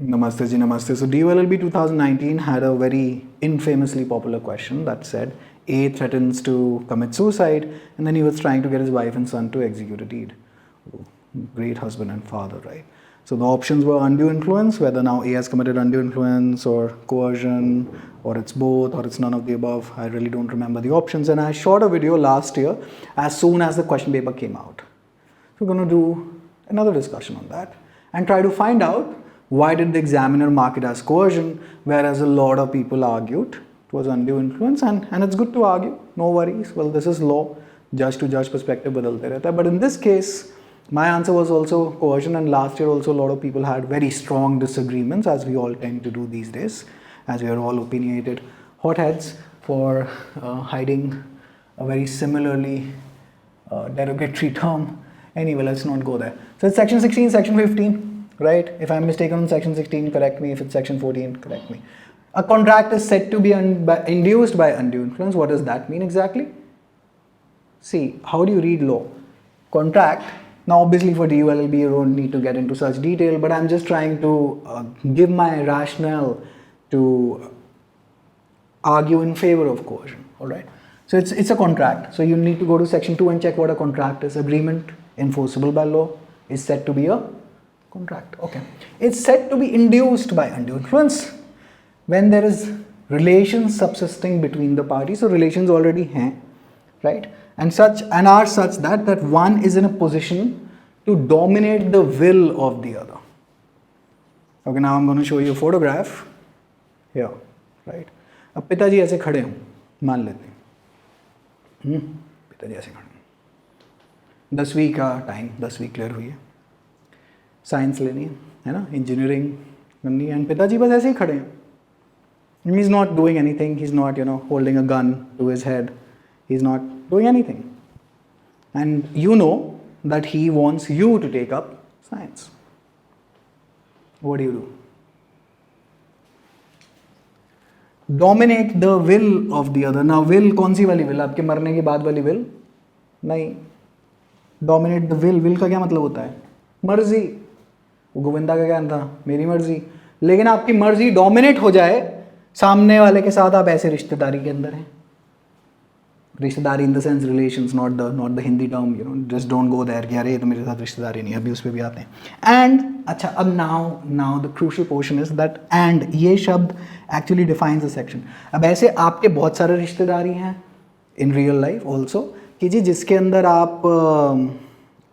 Namaste ji, namaste. So DOLLB 2019 had a very infamously popular question that said A threatens to commit suicide and then he was trying to get his wife and son to execute a deed. Oh, great husband and father, right? So the options were undue influence, whether now A has committed undue influence or coercion or it's both or it's none of the above. I really don't remember the options, and I shot a video last year as soon as the question paper came out. So we're going to do another discussion on that and try to find out why did the examiner mark it as coercion, whereas a lot of people argued it was undue influence, and it's good to argue, no worries. Well, this is law, judge to judge perspective बदलते रहता है. But in this case, my answer was also coercion, and last year also a lot of people had very strong disagreements, as we all tend to do these days, as we are all opinionated hotheads for hiding a very similarly derogatory term. Anyway, let's not go there. So it's section 16, section 15. Right? If I'm mistaken on section 16, correct me. If it's section 14, correct me. A contract is said to be induced by undue influence. What does that mean exactly? See, how do you read law? Contract. Now, obviously for DOLLB, you don't need to get into such detail, but I'm just trying to give my rationale to argue in favor of coercion. All right. So it's a contract. So you need to go to section 2 and check what a contract is. Agreement enforceable by law is said to be a contract. Okay. It's said to be induced by undue influence when there is relations subsisting between the parties. So relations already hain, right? And are such that one is in a position to dominate the will of the other. Okay, now I'm going to show you a photograph here, right? अब पिताजी ऐसे खड़े हों, मान लेते हैं पिताजी ऐसे खड़े हैं, 10वीं का टाइम, 10वीं क्लियर हुई है, साइंस लेनी है ना, इंजीनियरिंग करनी है, एंड पिताजी बस ऐसे ही खड़े हैं. He is not doing anything, he is not holding a gun to his head, he is not doing anything, and you know that he wants you to take up science. What do you do? Dominate the will of the other. Now will कौन सी वाली will? आपके मरने के बाद वाली will नहीं. Dominate the will का क्या मतलब होता है? मर्जी. गोविंदा का क्या था? मेरी मर्जी. लेकिन आपकी मर्जी डोमिनेट हो जाए सामने वाले के साथ, आप ऐसे रिश्तेदारी के अंदर हैं. रिश्तेदारी in the sense relations, not the Hindi term, just don't go there कि अरे तो मेरे साथ रिश्तेदारी नहीं, अभी उस पर भी आते हैं. एंड अच्छा, अब now the crucial portion is that and ये शब्द एक्चुअली डिफाइंस द सेक्शन. अब ऐसे आपके बहुत सारे रिश्तेदारी हैं इन रियल लाइफ ऑल्सो, कि जी जिसके अंदर आप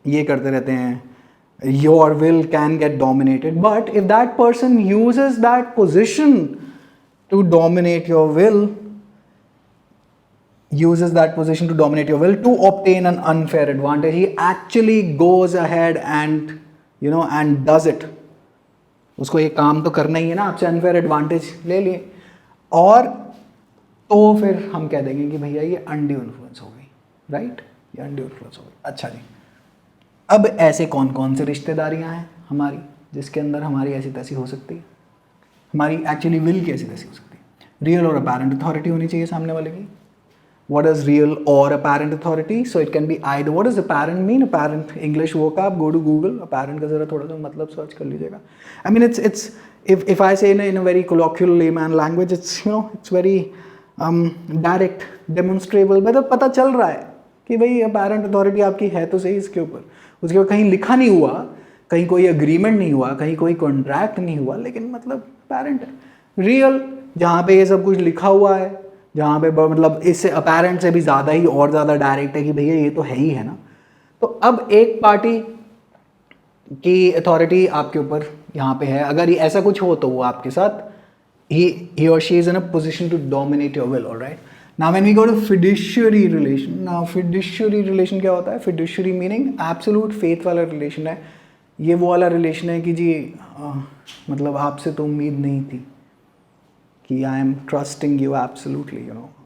ये करते रहते हैं, your will can get dominated, but if that person uses that position to dominate your will, to obtain an unfair advantage, he actually goes ahead and and does it. उसको ये काम तो करना ही है ना, आपसे अनफेयर एडवांटेज ले लिए, और तो फिर हम कह देंगे कि भैया ये अनड्यू इन्फ्लुएंस हो गई, राइट? ये अनड्यू इन्फ्लुएंस हो गई. अच्छा जी, अब ऐसे कौन कौन से रिश्तेदारियां हैं हमारी जिसके अंदर हमारी ऐसी तैसी हो सकती है, हमारी एक्चुअली विल की ऐसी तैसी हो सकती है? रियल और अपैरेंट अथॉरिटी होनी चाहिए सामने वाले की. व्हाट इज रियल और apparent authority? So it can be either. What is apparent mean? Apparent English वो का आप गो टू गूगल, अपैरेंट का जरा थोड़ा सा मतलब सर्च कर लीजिएगा. I mean it's if I say in a very colloquial layman language, it's very direct, demonstrable. मतलब पता चल रहा है कि भाई अपैरेंट अथॉरिटी आपकी है तो सही इसके ऊपर. उसके बाद कहीं लिखा नहीं हुआ, कहीं कोई एग्रीमेंट नहीं हुआ, कहीं कोई कॉन्ट्रैक्ट नहीं हुआ, लेकिन मतलब अपैरेंट है. रियल जहाँ पे ये सब कुछ लिखा हुआ है, जहाँ पे मतलब इससे अपैरेंट से भी ज़्यादा ही और ज़्यादा डायरेक्ट है कि भैया ये तो है ही है ना. तो अब एक पार्टी की अथॉरिटी आपके ऊपर यहाँ पे है, अगर ऐसा कुछ हो तो वो आपके साथ he or she is in a position to dominate your will. All right. Now when we go to fiduciary relation, now fiduciary relation क्या होता है? Fiduciary meaning absolute faith वाला relation है. ये वो वाला relation है कि जी मतलब आपसे तो उम्मीद नहीं थी कि I am trusting you absolutely,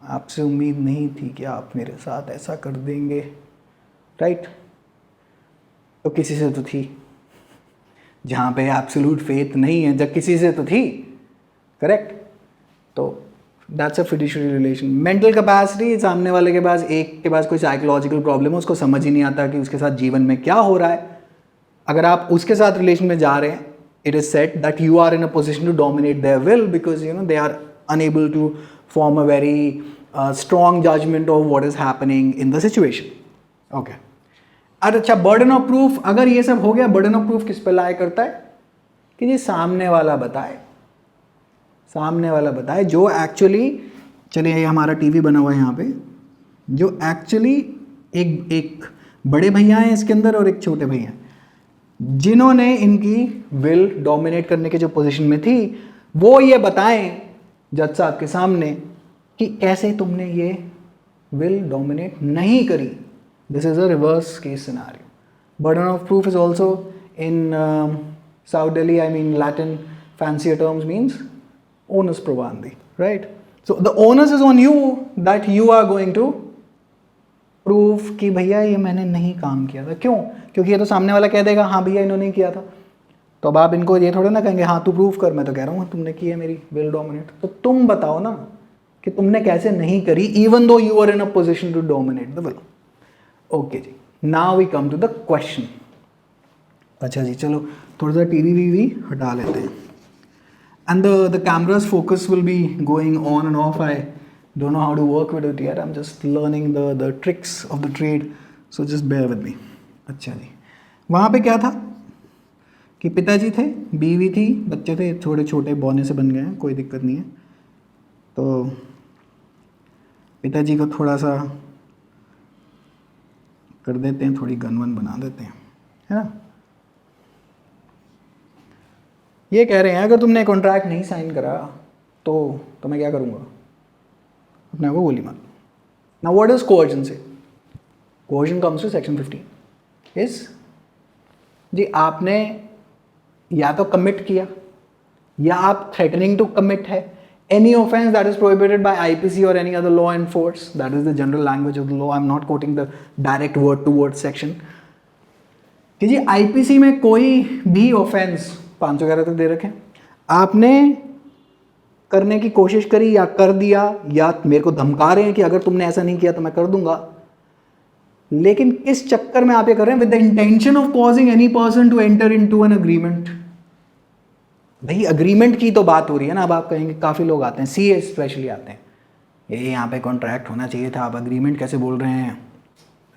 आपसे उम्मीद नहीं थी कि आप मेरे साथ ऐसा कर देंगे, right? तो किसी से तो थी. जहाँ पे absolute faith नहीं है, जब किसी से तो थी, करेक्ट? तो that's a fiduciary relation. Mental capacity, सामने वाले के पास, एक के पास कोई साइकोलॉजिकल प्रॉब्लम है, उसको समझ ही नहीं आता कि उसके साथ जीवन में क्या हो रहा है. अगर आप उसके साथ रिलेशन में जा रहे हैं it is said that you are in a position to dominate their will because they are unable to form a very strong judgment of what is happening in the situation. Okay. अच्छा, burden of proof, अगर ये सब हो गया, burden of proof किस पे लाया करता है कि जी सामने वाला बताए जो एक्चुअली, चलिए ये हमारा टीवी बना हुआ है यहाँ पे, जो एक्चुअली एक बड़े भैया हैं इसके अंदर और एक छोटे भैया हैं, जिन्होंने इनकी विल डोमिनेट करने के जो पोजीशन में थी, वो ये बताएं जज साहब के सामने कि कैसे तुमने ये विल डोमिनेट नहीं करी. This is a reverse case scenario. Burden of proof is also in south Delhi, I mean Latin fancier terms means onus probandi, right? So the onus is on you that you are going to prove कि भैया ये मैंने नहीं काम किया था. क्यों? क्योंकि ये तो सामने वाला कह देगा हाँ भैया इन्होंने किया था, तो अब आप इनको ये थोड़ा ना कहेंगे हाँ तू प्रूव कर, मैं तो कह रहा हूँ तुमने की है मेरी विल डोमिनेट, तो तुम बताओ ना कि तुमने कैसे नहीं करी, even though you are in a position to dominate the will. Okay जी, now we come to the question. अच्छा जी, चलो थोड़ा सा टीवी हटा लेते हैं. And the camera's focus will be going on and off. I don't know how to work with it yet. I'm just learning the tricks of the trade. So just bear with me. अच्छा जी, वहाँ पे क्या था कि पिताजी थे, बीवी थी, बच्चे थे, छोटे छोटे बौने से बन गए हैं, कोई दिक्कत नहीं है. तो पिताजी को थोड़ा सा कर देते हैं, थोड़ी गन वन बना देते हैं, है ना. ये कह रहे हैं अगर तुमने कॉन्ट्रैक्ट नहीं साइन करा तो मैं क्या करूँगा, अपने आप को गोली मार. नाउ व्हाट इज कोअर्जन से? Coercion comes to section 15 is जी आपने या तो कमिट किया या आप थ्रेटनिंग टू कमिट है any offense that is prohibited by IPC or any other law in force. That is the general language of the law. I'm not quoting the direct word to word section. कि जी IPC में कोई भी offence 511 तक दे रखे, आपने करने की कोशिश करी या कर दिया, या मेरे को धमका रहे हैं कि अगर तुमने ऐसा नहीं किया तो मैं कर दूंगा, लेकिन किस चक्कर में आप ये कर रहे हैं? With the intention of causing any person to enter into an agreement. भाई अग्रीमेंट की तो बात हो रही है ना. अब आप कहेंगे, काफ़ी लोग आते हैं, सीए स्पेशली आते हैं, ये यहाँ पे कॉन्ट्रैक्ट होना चाहिए था, आप अग्रीमेंट कैसे बोल रहे हैं?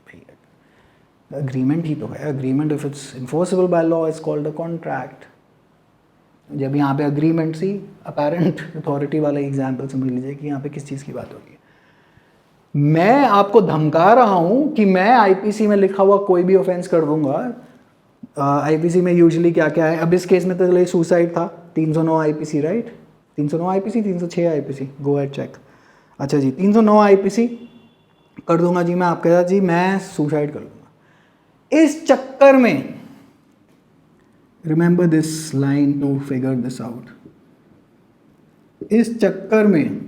भाई अग्रीमेंट ही तो है. Agreement if it's enforceable by law is called a contract. जब यहाँ पे अग्रीमेंट सी अपेरेंट अथॉरिटी वाला एग्जाम्पल समझ लीजिए कि यहाँ पे किस चीज़ की बात हो रही है. मैं आपको धमका रहा हूँ कि मैं आईपीसी में लिखा हुआ कोई भी ऑफेंस कर दूंगा. आईपीसी में यूजुअली क्या क्या है, अब इस केस में तो चलिए सुसाइड था, 309 IPC, right? 309 IPC, 306 IPC, go at check. अच्छा जी, 309 आईपीसी कर दूंगा जी मैं आपके साथ, जी मैं सुसाइड कर लूँगा. इस चक्कर में, remember this line to figure this out, इस चक्कर में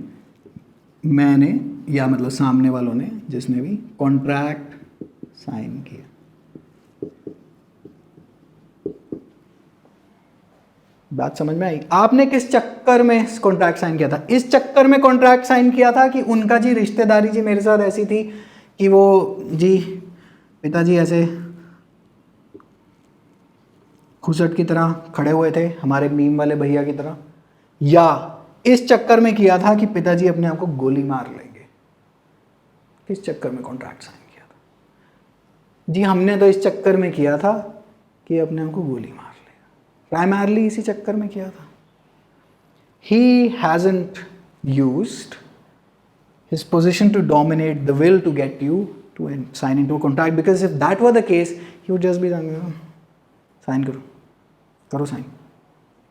मैंने, या मतलब सामने वालों ने, जिसने भी कॉन्ट्रैक्ट साइन किया, बात समझ में आई? आपने किस चक्कर में कॉन्ट्रैक्ट साइन किया था? इस चक्कर में कॉन्ट्रैक्ट साइन किया था कि उनका जी रिश्तेदारी जी मेरे साथ ऐसी थी कि वो जी पिताजी ऐसे खुसट की तरह खड़े हुए थे, हमारे मीम वाले भैया की तरह, या इस चक्कर में किया था कि पिताजी अपने आप को गोली मार लेंगे? किस चक्कर में कॉन्ट्रैक्ट साइन किया था? जी हमने तो इस चक्कर में किया था कि अपने आप को गोली मार, प्राइमरली इसी चक्कर में किया था. He hasn't used his position to dominate the will to get you to sign into a contract, because if that were the case, he would just be saying, sign करो साइन,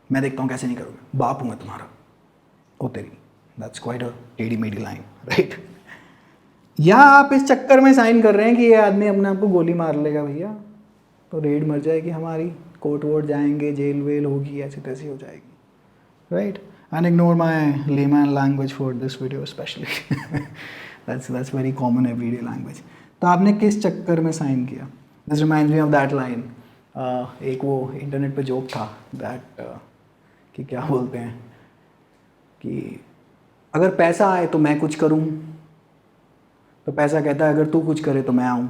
मैं देखता हूँ कैसे नहीं करोगे, बाप हूँ मैं तुम्हारा, ओ तेरी. That's quite a टेढ़ी-मेढ़ी लाइन, राइट? या आप इस चक्कर में साइन कर रहे हैं कि ये आदमी अपने आप को गोली मार लेगा भैया, तो रेड मर जाएगी हमारी, कोर्ट वोट जाएंगे, जेल वेल होगी, ऐसी तैसी हो जाएगी, right? And ignore my layman language for this video specially. That's very common everyday language. तो आपने किस चक्कर में साइन किया? This reminds me of that line. एक वो इंटरनेट पे जोक था दैट कि क्या बोलते हैं कि अगर पैसा आए तो मैं कुछ करूं, तो पैसा कहता है अगर तू कुछ करे तो मैं आऊं.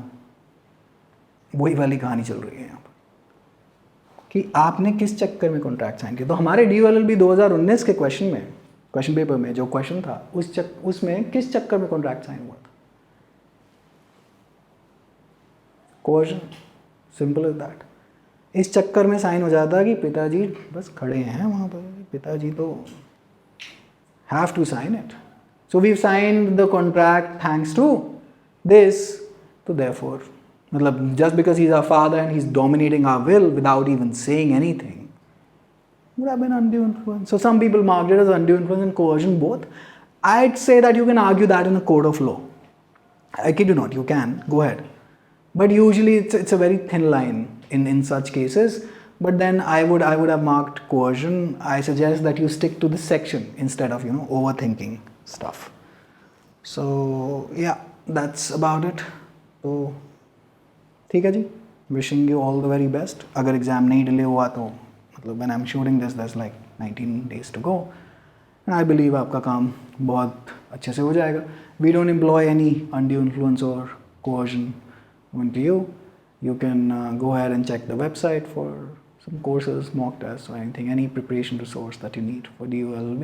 वही वाली कहानी चल रही है यहाँ पर कि आपने किस चक्कर में कॉन्ट्रैक्ट साइन किया। तो हमारे DOLLB 2019 के क्वेश्चन पेपर में जो क्वेश्चन था उसमें किस चक्कर में कॉन्ट्रैक्ट साइन हुआ था? Coercion, simple is that. इस चक्कर में साइन हो जाता कि पिताजी बस खड़े हैं वहाँ पर, पिताजी तो have to sign it, so we signed the contract thanks to this. तो देयरफॉर मतलब just because he is our father and he is dominating our will without even saying anything would have been undue influence. So some people marked it as undue influence and coercion both. I'd say that you can argue that in a court of law. I kid you not, you can, go ahead. But usually it's a very thin line in such cases. But then I would have marked coercion. I suggest that you stick to this section instead of overthinking stuff. So yeah, that's about it. So ठीक है जी, wishing you all the very best. अगर exam नहीं delay हुआ तो मतलब when I'm shooting this there's like 19 days to go and I believe आपका काम बहुत अच्छे से हो जाएगा. We don't employ any undue influence or coercion onto you. You can go ahead and check the website for some courses, mock tests or anything, any preparation resource that you need for DOLB.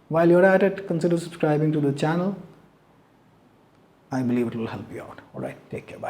While you're at it, consider subscribing to the channel. I believe it will help you out. Alright, take care, bye.